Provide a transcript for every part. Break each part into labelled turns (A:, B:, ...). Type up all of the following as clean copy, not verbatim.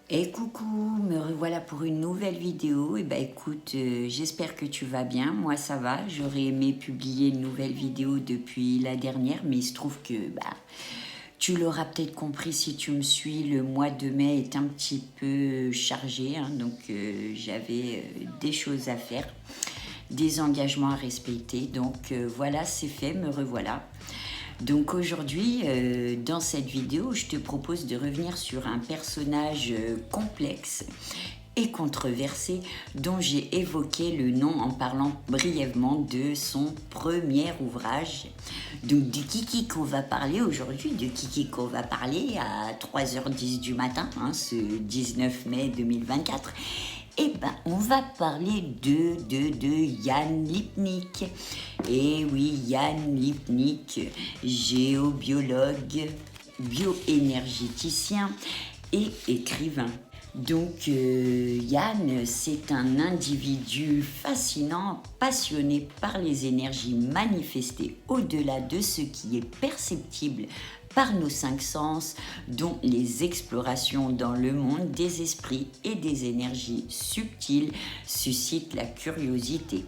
A: Et coucou, me revoilà pour une nouvelle vidéo. Et bah écoute, j'espère que tu vas bien. Moi ça va. J'aurais aimé publier une nouvelle vidéo depuis la dernière, mais il se trouve que tu l'auras peut-être compris si tu me suis. Le mois de mai est un petit peu chargé, hein, donc j'avais des choses à faire, des engagements à respecter. Donc voilà, c'est fait, me revoilà. Donc aujourd'hui, dans cette vidéo, je te propose de revenir sur un personnage complexe et controversé dont j'ai évoqué le nom en parlant brièvement de son premier ouvrage. Donc de qui qu'on va parler aujourd'hui, de qui qu'on va parler à 3h10 du matin, hein, ce 19 mai 2024. Eh ben, on va parler de Jan Lipnik. Et oui, Jan Lipnik, géobiologue, bioénergéticien et écrivain. Donc Jan, c'est un individu fascinant, passionné par les énergies manifestées au-delà de ce qui est perceptible par nos cinq sens, dont les explorations dans le monde des esprits et des énergies subtiles suscitent la curiosité.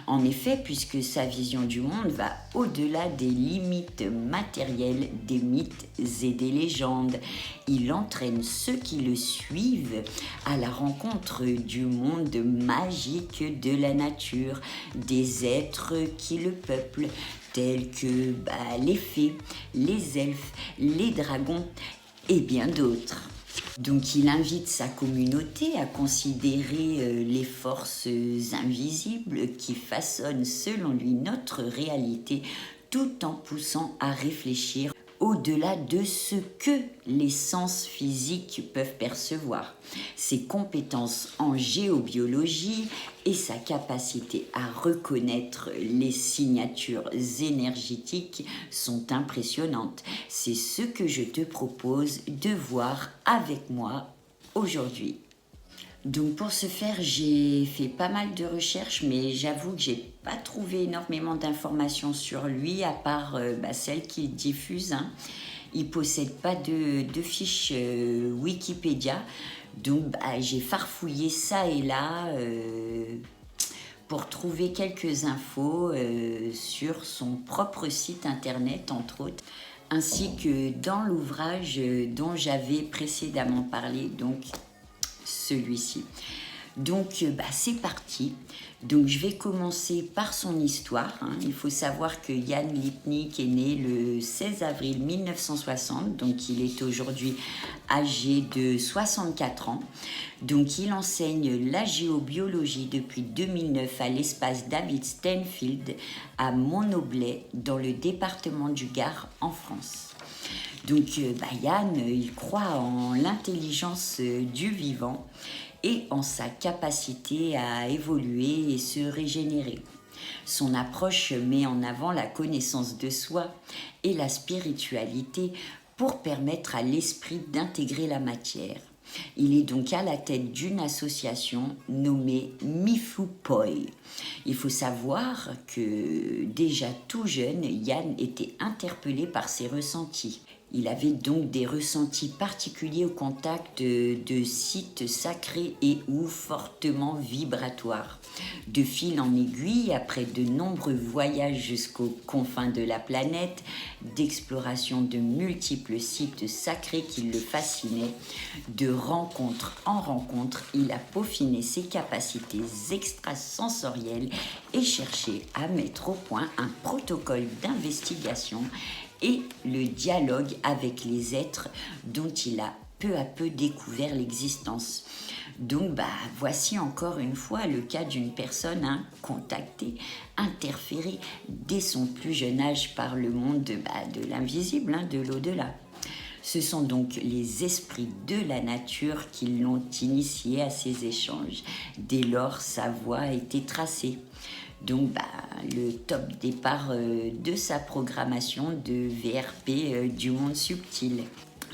A: En effet, puisque sa vision du monde va au-delà des limites matérielles des mythes et des légendes, il entraîne ceux qui le suivent à la rencontre du monde magique de la nature, des êtres qui le peuplent, tels que les fées, les elfes, les dragons et bien d'autres. Donc il invite sa communauté à considérer les forces invisibles qui façonnent selon lui notre réalité, tout en poussant à réfléchir au-delà de ce que les sens physiques peuvent percevoir. Ses compétences en géobiologie et sa capacité à reconnaître les signatures énergétiques sont impressionnantes. C'est ce que je te propose de voir avec moi aujourd'hui. Donc pour ce faire, j'ai fait pas mal de recherches, mais j'avoue que j'ai pas trouvé énormément d'informations sur lui, à part celles qu'il diffuse, hein. Il possède pas de fiches Wikipédia, donc j'ai farfouillé ça et là pour trouver quelques infos sur son propre site internet, entre autres, ainsi que dans l'ouvrage dont j'avais précédemment parlé, donc celui-ci. Donc c'est parti. Donc je vais commencer par son histoire, hein. Il faut savoir que Jan Lipnik est né le 16 avril 1960, donc il est aujourd'hui âgé de 64 ans. Donc il enseigne la géobiologie depuis 2009 à l'espace David Stanfield à Monoblet dans le département du Gard en France. Donc Jan, il croit en l'intelligence du vivant et en sa capacité à évoluer et se régénérer. Son approche met en avant la connaissance de soi et la spiritualité pour permettre à l'esprit d'intégrer la matière. Il est donc à la tête d'une association nommée Mifupoi. Il faut savoir que déjà tout jeune, Jan était interpellé par ses ressentis. Il avait donc des ressentis particuliers au contact de sites sacrés et ou fortement vibratoires. De fil en aiguille, après de nombreux voyages jusqu'aux confins de la planète, d'exploration de multiples sites sacrés qui le fascinaient, de rencontre en rencontre, il a peaufiné ses capacités extrasensorielles et cherché à mettre au point un protocole d'investigation et le dialogue avec les êtres dont il a peu à peu découvert l'existence. Donc voici encore une fois le cas d'une personne contactée, interférée dès son plus jeune âge par le monde de l'invisible, de l'au-delà. Ce sont donc les esprits de la nature qui l'ont initié à ces échanges. Dès lors, sa voie a été tracée. Donc le top départ de sa programmation de VRP du monde subtil.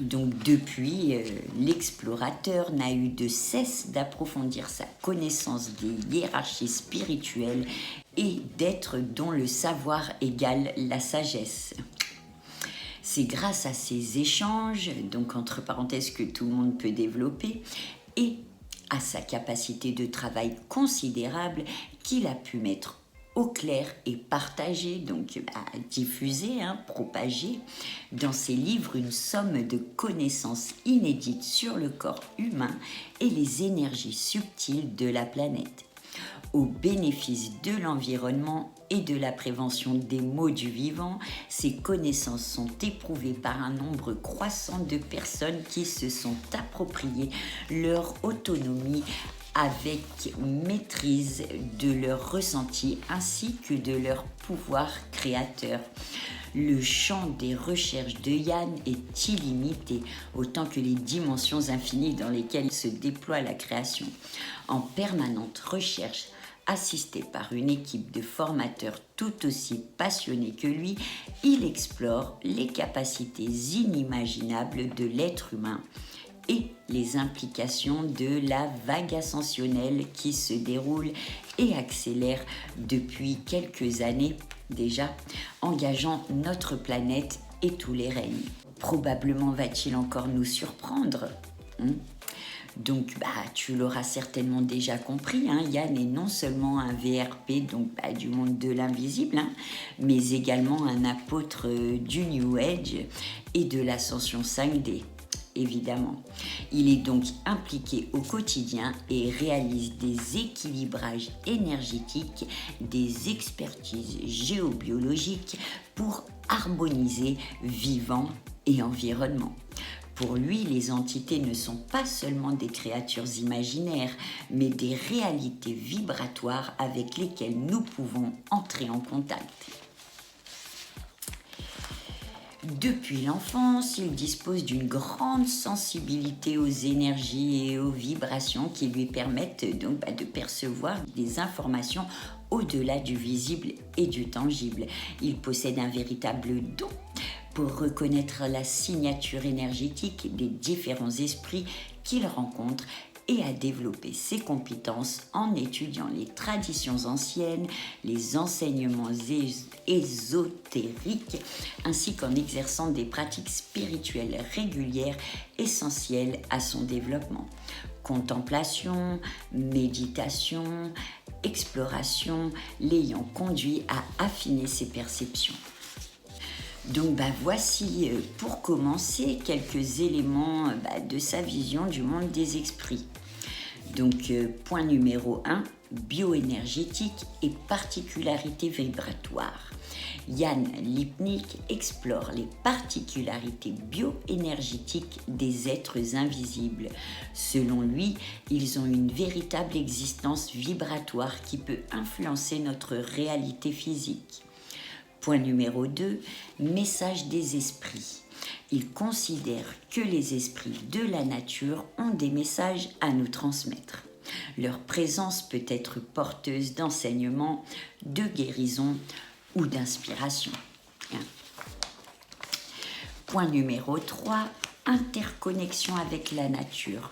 A: Donc depuis, l'explorateur n'a eu de cesse d'approfondir sa connaissance des hiérarchies spirituelles et d'êtres dont le savoir égale la sagesse. C'est grâce à ces échanges, donc entre parenthèses que tout le monde peut développer, et à sa capacité de travail considérable qu'il a pu mettre au clair et partager, donc diffuser, propager dans ses livres une somme de connaissances inédites sur le corps humain et les énergies subtiles de la planète. Au bénéfice de l'environnement et de la prévention des maux du vivant, ces connaissances sont éprouvées par un nombre croissant de personnes qui se sont appropriées leur autonomie avec maîtrise de leurs ressentis ainsi que de leur pouvoir créateur. Le champ des recherches de Yann est illimité, autant que les dimensions infinies dans lesquelles se déploie la création. En permanente recherche, assisté par une équipe de formateurs tout aussi passionnés que lui, il explore les capacités inimaginables de l'être humain et les implications de la vague ascensionnelle qui se déroule et accélère depuis quelques années déjà, engageant notre planète et tous les règnes. Probablement va-t-il encore nous surprendre. Donc, tu l'auras certainement déjà compris, Yann est non seulement un VRP, donc du monde de l'invisible, mais également un apôtre du New Age et de l'ascension 5D. Évidemment. Il est donc impliqué au quotidien et réalise des équilibrages énergétiques, des expertises géobiologiques pour harmoniser vivant et environnement. Pour lui, les entités ne sont pas seulement des créatures imaginaires, mais des réalités vibratoires avec lesquelles nous pouvons entrer en contact. Depuis l'enfance, il dispose d'une grande sensibilité aux énergies et aux vibrations qui lui permettent donc de percevoir des informations au-delà du visible et du tangible. Il possède un véritable don pour reconnaître la signature énergétique des différents esprits qu'il rencontre et à développer ses compétences en étudiant les traditions anciennes, les enseignements ésotériques, ainsi qu'en exerçant des pratiques spirituelles régulières essentielles à son développement. Contemplation, méditation, exploration, l'ayant conduit à affiner ses perceptions. Donc voici pour commencer quelques éléments de sa vision du monde des esprits. Donc point numéro 1, bioénergétique et particularités vibratoires. Yann Lipnik explore les particularités bioénergétiques des êtres invisibles. Selon lui, ils ont une véritable existence vibratoire qui peut influencer notre réalité physique. Point numéro 2, message des esprits. Il considère que les esprits de la nature ont des messages à nous transmettre. Leur présence peut être porteuse d'enseignements, de guérison ou d'inspiration. Point numéro 3, interconnexion avec la nature.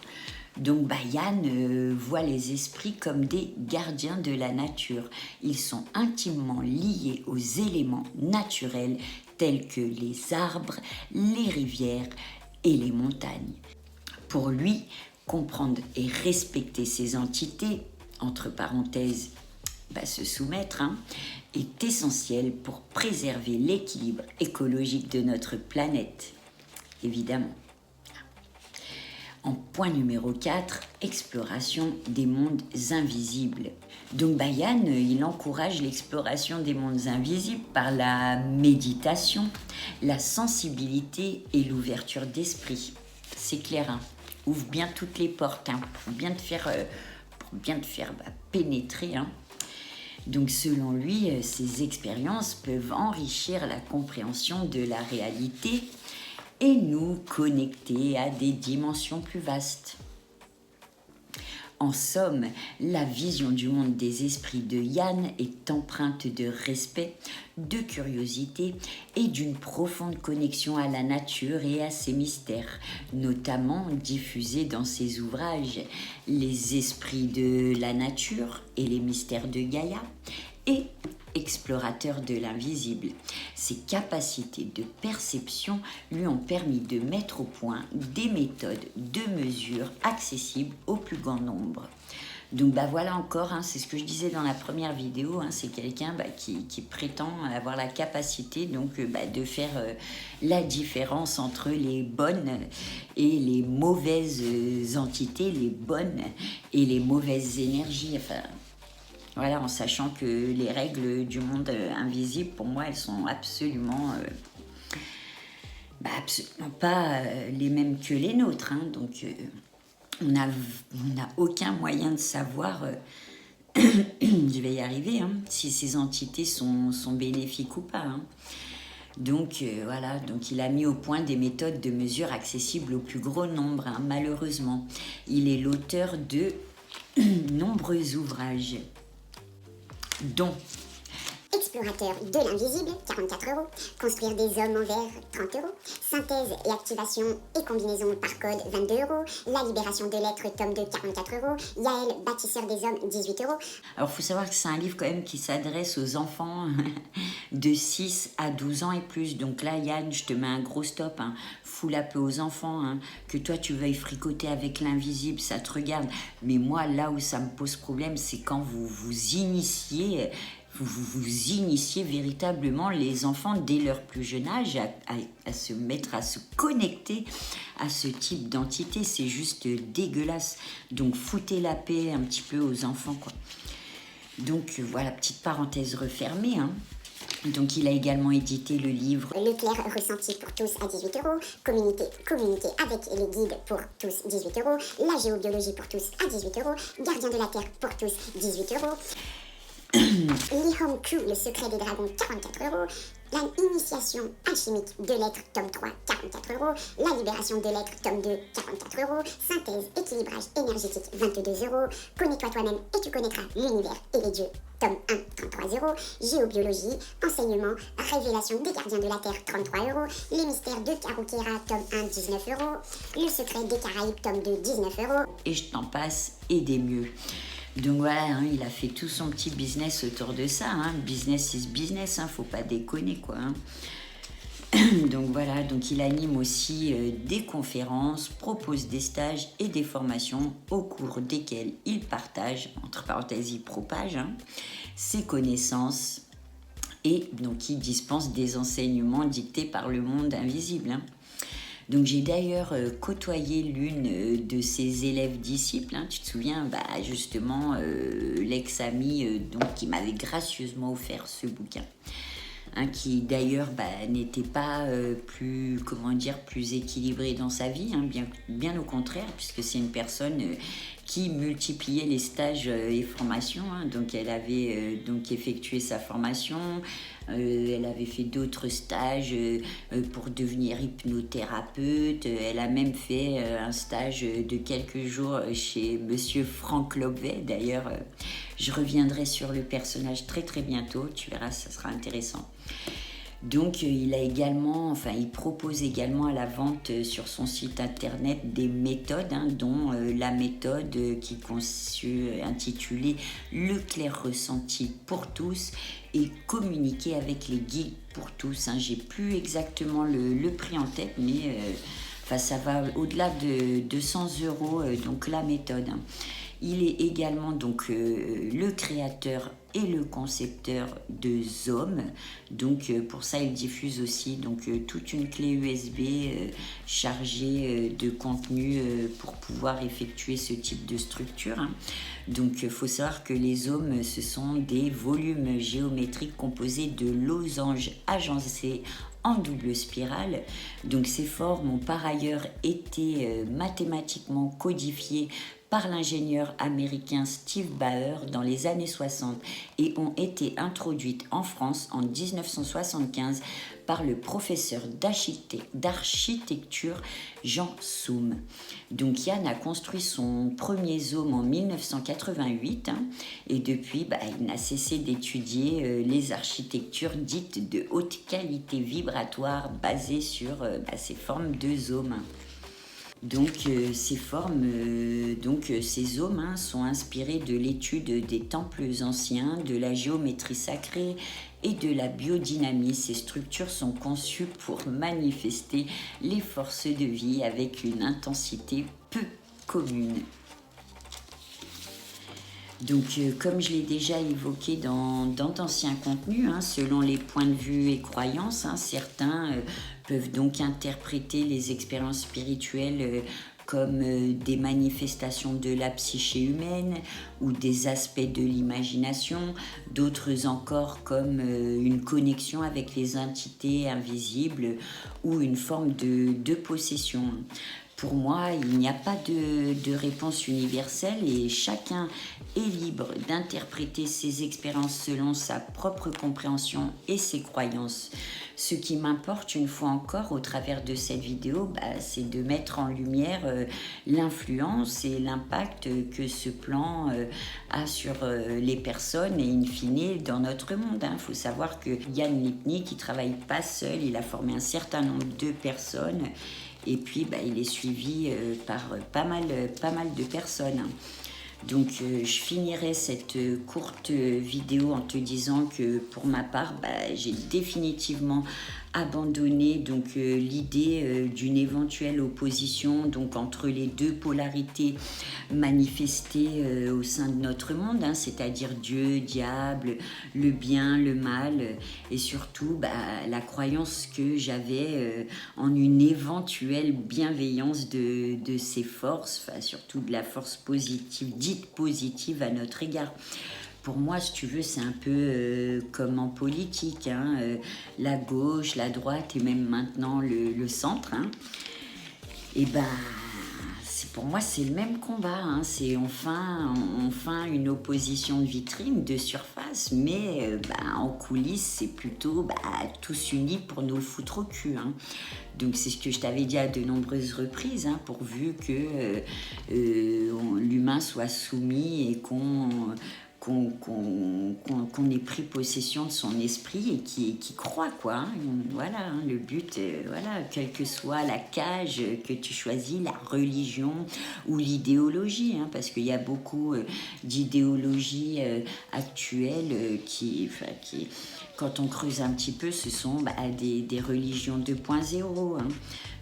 A: Donc Yann voit les esprits comme des gardiens de la nature. Ils sont intimement liés aux éléments naturels tels que les arbres, les rivières et les montagnes. Pour lui, comprendre et respecter ces entités, entre parenthèses, se soumettre, est essentiel pour préserver l'équilibre écologique de notre planète, évidemment. En point numéro 4, exploration des mondes invisibles. Donc Yann, il encourage l'exploration des mondes invisibles par la méditation, la sensibilité et l'ouverture d'esprit. C'est clair, ouvre bien toutes les portes pour bien te faire pénétrer. Donc selon lui, ces expériences peuvent enrichir la compréhension de la réalité et nous connecter à des dimensions plus vastes. En somme, la vision du monde des esprits de Yann est empreinte de respect, de curiosité et d'une profonde connexion à la nature et à ses mystères, notamment diffusés dans ses ouvrages « Les esprits de la nature et les mystères de Gaïa » et explorateur de l'invisible. Ses capacités de perception lui ont permis de mettre au point des méthodes de mesure accessibles au plus grand nombre. Donc voilà encore, c'est ce que je disais dans la première vidéo, c'est quelqu'un qui prétend avoir la capacité de faire la différence entre les bonnes et les mauvaises entités, les bonnes et les mauvaises énergies. Voilà, en sachant que les règles du monde invisible, pour moi, elles sont absolument pas les mêmes que les nôtres. Donc, on n'a aucun moyen de savoir, je vais y arriver, si ces entités sont bénéfiques ou pas. Donc voilà, donc il a mis au point des méthodes de mesure accessibles au plus gros nombre, malheureusement. Il est l'auteur de nombreux ouvrages, dont
B: Explorateur de l'invisible, 44 €. Construire des hommes en verre, 30 €. Synthèse et activation et combinaison par code, 22 €. La libération de l'être, tome 2, 44 €. Yael, bâtisseur des hommes, 18 €.
A: Alors, il faut savoir que c'est un livre quand même qui s'adresse aux enfants de 6 à 12 ans et plus. Donc là, Yann, je te mets un gros stop. Fous la paix aux enfants. Que toi, tu veuilles fricoter avec l'invisible, ça te regarde. Mais moi, là où ça me pose problème, c'est quand vous vous initiez... Vous initiez véritablement les enfants dès leur plus jeune âge à se mettre, à se connecter à ce type d'entité. C'est juste dégueulasse. Donc foutez la paix un petit peu aux enfants, quoi. Donc voilà, petite parenthèse refermée. Donc il a également édité le livre
B: Le clair ressenti pour tous à 18 €. Communiquer avec les guides pour tous, 18 €. La géobiologie pour tous à 18 €. Gardien de la terre pour tous, 18 €. Lihom Q, le secret des dragons, 44 €. L'initiation alchimique de l'être, tome 3, 44 €. La libération de l'être, tome 2, 44 €. Synthèse, équilibrage énergétique, 22 €. Connais-toi toi-même et tu connaîtras l'univers et les dieux, tome 1, 33 €. Géobiologie, enseignement, révélation des gardiens de la Terre, 33 €. Les mystères de Karukera, tome 1, 19 €. Le secret des Caraïbes, tome 2, 19 €.
A: et je t'en passe et des mieux. Donc voilà, il a fait tout son petit business autour de ça. Business is business, faut pas déconner, quoi. Donc voilà, donc il anime aussi des conférences, propose des stages et des formations au cours desquelles il partage, entre parenthèses, il propage ses connaissances et donc il dispense des enseignements dictés par le monde invisible. Donc j'ai d'ailleurs côtoyé l'une de ses élèves disciples, tu te souviens, justement l'ex-ami qui m'avait gracieusement offert ce bouquin, qui d'ailleurs n'était pas plus équilibré dans sa vie, bien au contraire, puisque c'est une personne qui multipliait les stages et formations. Donc elle avait effectué sa formation, elle avait fait d'autres stages pour devenir hypnothérapeute, elle a même fait un stage de quelques jours chez Monsieur Franck Lobvet. D'ailleurs, je reviendrai sur le personnage très très bientôt, tu verras, ça sera intéressant. Donc il propose également à la vente sur son site internet des méthodes, dont la méthode qui est intitulée Le clair ressenti pour tous et communiquer avec les guides pour tous. J'ai plus exactement le prix en tête, mais ça va au-delà de 200 €, donc la méthode. Il est également le créateur et le concepteur de Zoom. Donc pour ça, il diffuse aussi toute une clé USB chargée de contenu pour pouvoir effectuer ce type de structure. Donc il faut savoir que les Zooms, ce sont des volumes géométriques composés de losanges agencés en double spirale. Donc ces formes ont par ailleurs été mathématiquement codifiées par l'ingénieur américain Steve Bauer dans les années 60 et ont été introduites en France en 1975 par le professeur d'architecture Jean Soum. Donc Yann a construit son premier Zoom en 1988 et depuis il n'a cessé d'étudier les architectures dites de haute qualité vibratoire basées sur ces formes de Zoom. Donc ces formes, ces hommes sont inspirés de l'étude des temples anciens, de la géométrie sacrée et de la biodynamie. Ces structures sont conçues pour manifester les forces de vie avec une intensité peu commune. Donc, comme je l'ai déjà évoqué dans d'anciens contenus, selon les points de vue et croyances, certains peuvent donc interpréter les expériences spirituelles comme des manifestations de la psyché humaine ou des aspects de l'imagination, d'autres encore comme une connexion avec les entités invisibles ou une forme de possession. Pour moi, il n'y a pas de réponse universelle et chacun est libre d'interpréter ses expériences selon sa propre compréhension et ses croyances. Ce qui m'importe une fois encore au travers de cette vidéo, c'est de mettre en lumière l'influence et l'impact que ce plan a sur les personnes et in fine dans notre monde. Il faut savoir que Yann Lipnik, il ne travaille pas seul, il a formé un certain nombre de personnes. Et puis, il est suivi par pas mal de personnes. Donc, je finirai cette courte vidéo en te disant que pour ma part, j'ai définitivement abandonné l'idée d'une éventuelle opposition entre les deux polarités manifestées au sein de notre monde, c'est-à-dire Dieu, diable, le bien, le mal, et surtout la croyance que j'avais en une éventuelle bienveillance de ces forces, surtout de la force positive, dite positive à notre égard. Pour moi, si tu veux, c'est un peu comme en politique, la gauche, la droite et même maintenant le centre. Et pour moi, c'est le même combat. C'est enfin une opposition de vitrine, de surface, mais en coulisses, c'est plutôt tous unis pour nous le foutre au cul. Donc c'est ce que je t'avais dit à de nombreuses reprises, pourvu que l'humain soit soumis et qu'on ait pris possession de son esprit et qui croit, quoi. Voilà, le but, quelle que soit la cage que tu choisis, la religion ou l'idéologie, parce qu'il y a beaucoup d'idéologies actuelles qui, quand on creuse un petit peu, ce sont des religions 2.0.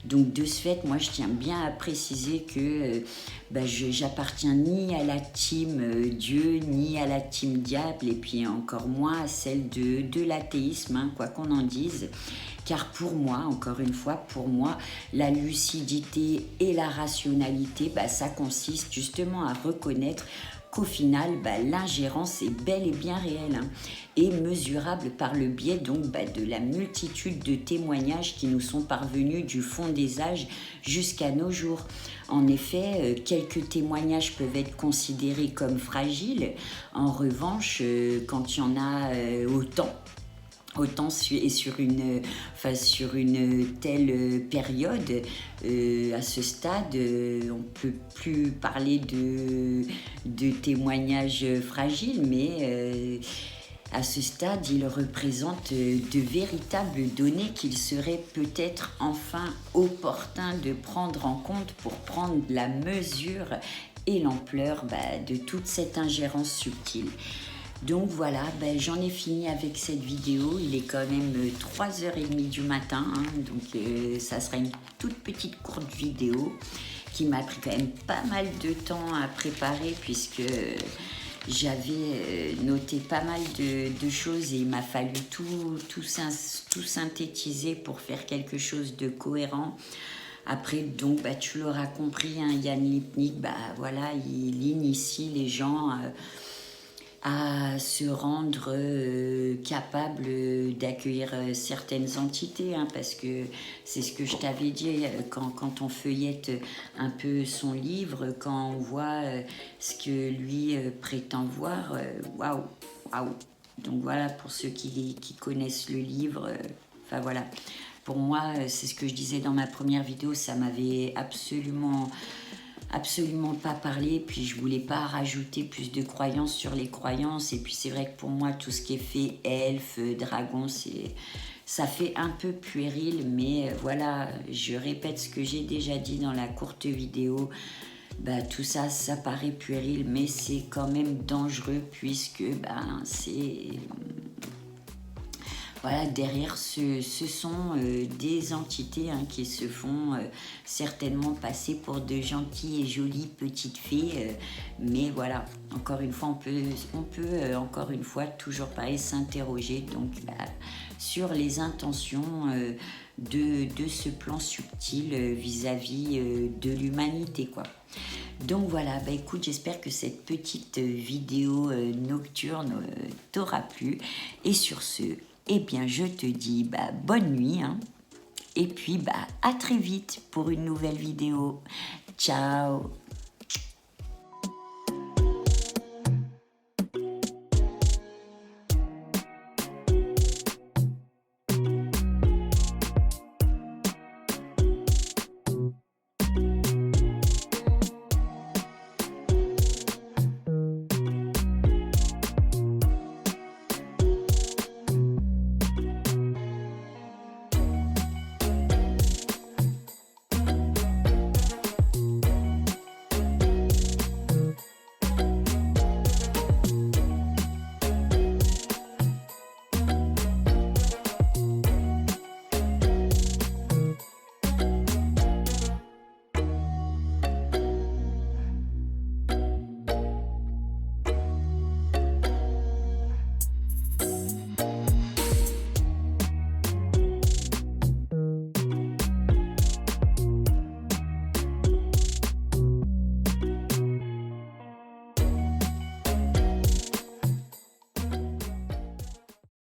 A: Donc de ce fait, moi je tiens bien à préciser que j'appartiens ni à la team Dieu, ni à la team diable, et puis encore moins à celle de l'athéisme, quoi qu'on en dise. Car pour moi, encore une fois, pour moi, la lucidité et la rationalité, ça consiste justement à reconnaître qu'au final, l'ingérence est bel et bien réelle et mesurable par le biais de la multitude de témoignages qui nous sont parvenus du fond des âges jusqu'à nos jours. En effet, quelques témoignages peuvent être considérés comme fragiles. En revanche, quand il y en a autant et sur une telle période, à ce stade, on ne peut plus parler de témoignages fragiles, mais à ce stade, ils représentent de véritables données qu'il serait peut-être enfin opportun de prendre en compte pour prendre la mesure et l'ampleur de toute cette ingérence subtile. Donc voilà, j'en ai fini avec cette vidéo. Il est quand même 3h30 du matin, donc ça sera une toute petite courte vidéo qui m'a pris quand même pas mal de temps à préparer puisque j'avais noté pas mal de choses et il m'a fallu tout synthétiser pour faire quelque chose de cohérent. Après, donc, tu l'auras compris, Yann Lipnik, il initie les gens à se rendre capable d'accueillir certaines entités, parce que c'est ce que je t'avais dit quand on feuillette un peu son livre, quand on voit ce que lui prétend voir, waouh. Donc voilà, pour ceux qui connaissent le livre, voilà. Pour moi, c'est ce que je disais dans ma première vidéo, ça m'avait absolument pas parlé, puis je voulais pas rajouter plus de croyances sur les croyances, et puis c'est vrai que pour moi tout ce qui est fait elfe, dragon, Ça fait un peu puéril, mais voilà, je répète ce que j'ai déjà dit dans la courte vidéo. Tout ça, ça paraît puéril, mais c'est quand même dangereux puisque c'est... Voilà, derrière, ce sont des entités qui se font certainement passer pour de gentilles et jolies petites fées. Mais voilà, encore une fois, on peut encore une fois, toujours pareil, s'interroger donc sur les intentions de ce plan subtil vis-à-vis de l'humanité, quoi. Donc voilà, écoute, j'espère que cette petite vidéo nocturne t'aura plu. Et sur ce, eh bien, je te dis bonne nuit. Et puis, à très vite pour une nouvelle vidéo. Ciao!